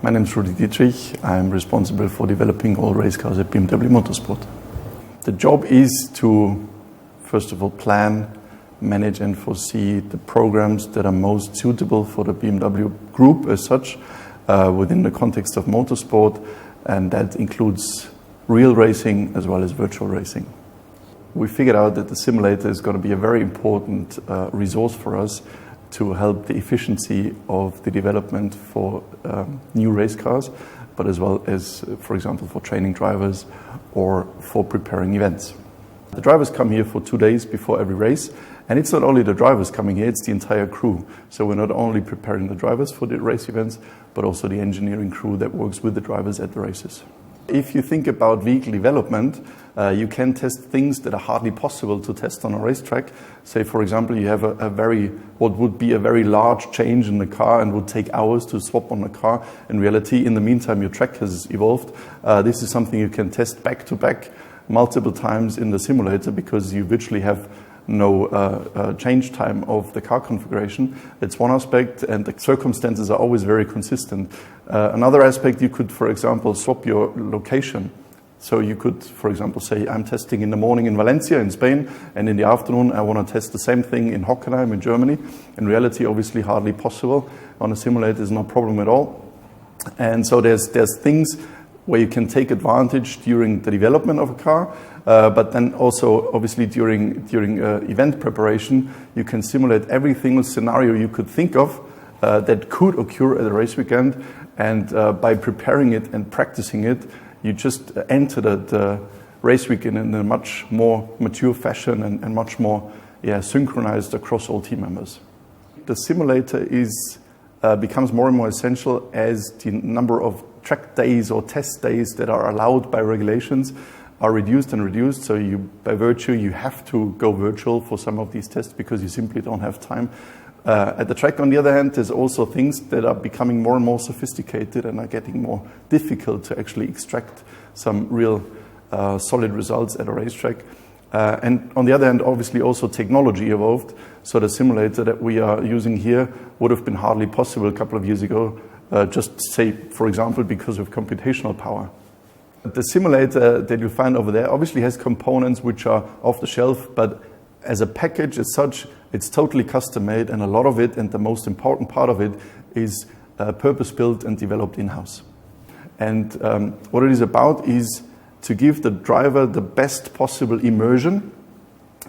My name is Rudolf Dittrich. I'm responsible for developing all race cars at BMW Motorsport. The job is to, first of all, plan, manage and foresee the programs that are most suitable for the BMW group as such within the context of motorsport, and that includes real racing as well as virtual racing. We figured out that the simulator is going to be a very important resource for us to help the efficiency of the development for new race cars, but as well as, for example, for training drivers or for preparing events. The drivers come here for 2 days before every race, and it's not only the drivers coming here, it's the entire crew. So we're not only preparing the drivers for the race events, but also the engineering crew that works with the drivers at the races. If you think about vehicle development, you can test things that are hardly possible to test on a racetrack. Say, for example, you have what would be a very large change in the car and would take hours to swap on the car. In reality, in the meantime, your track has evolved. This is something you can test back to back multiple times in the simulator because you virtually have no change time of the car configuration. That's one aspect, and the circumstances are always very consistent. Another aspect, you could, for example, swap your location. So you could, for example, say, I'm testing in the morning in Valencia in Spain, and in the afternoon I want to test the same thing in Hockenheim in Germany. In reality, obviously hardly possible. On a simulator is no problem at all. And so there's things where you can take advantage during the development of a car, but then also obviously during event preparation, you can simulate every single scenario you could think of that could occur at a race weekend, and by preparing it and practicing it, you just enter the race weekend in a much more mature fashion and much more synchronized across all team members. The simulator becomes more and more essential as the number of track days or test days that are allowed by regulations are reduced and reduced. So by virtue, you have to go virtual for some of these tests because you simply don't have time. At the track, on the other hand, there's also things that are becoming more and more sophisticated and are getting more difficult to actually extract some real solid results at a racetrack. And on the other hand, obviously also technology evolved. So the simulator that we are using here would have been hardly possible a couple of years ago, just say, for example, because of computational power. The simulator that you find over there obviously has components which are off the shelf, but as a package as such, it's totally custom made, and a lot of it, and the most important part of it, is purpose-built and developed in-house. And what it is about is to give the driver the best possible immersion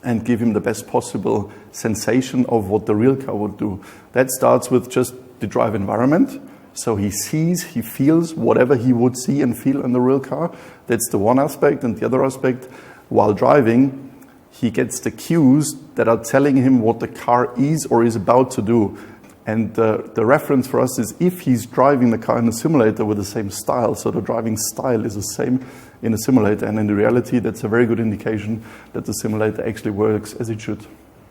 and give him the best possible sensation of what the real car would do. That starts with just the drive environment. So he sees, he feels whatever he would see and feel in the real car. That's the one aspect. And the other aspect, while driving, he gets the cues that are telling him what the car is or is about to do. And the reference for us is if he's driving the car in the simulator with the same style, so the driving style is the same in the simulator, and in the reality, that's a very good indication that the simulator actually works as it should.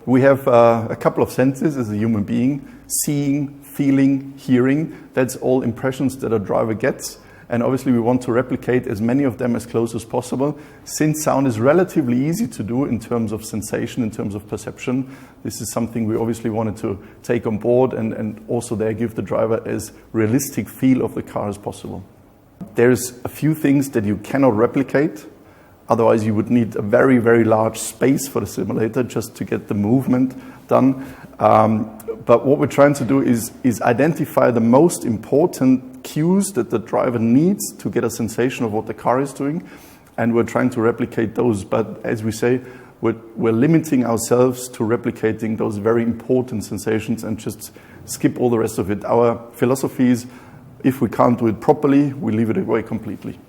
We have a couple of senses as a human being: seeing, feeling, hearing. That's all impressions that a driver gets. And obviously we want to replicate as many of them as close as possible. Since sound is relatively easy to do in terms of sensation, in terms of perception, this is something we obviously wanted to take on board and also there give the driver as realistic feel of the car as possible. There's a few things that you cannot replicate. Otherwise you would need a very, very large space for the simulator just to get the movement done. But what we're trying to do is identify the most important cues that the driver needs to get a sensation of what the car is doing, and we're trying to replicate those. But as we say, we're limiting ourselves to replicating those very important sensations and just skip all the rest of it. Our philosophy is, if we can't do it properly, we leave it away completely.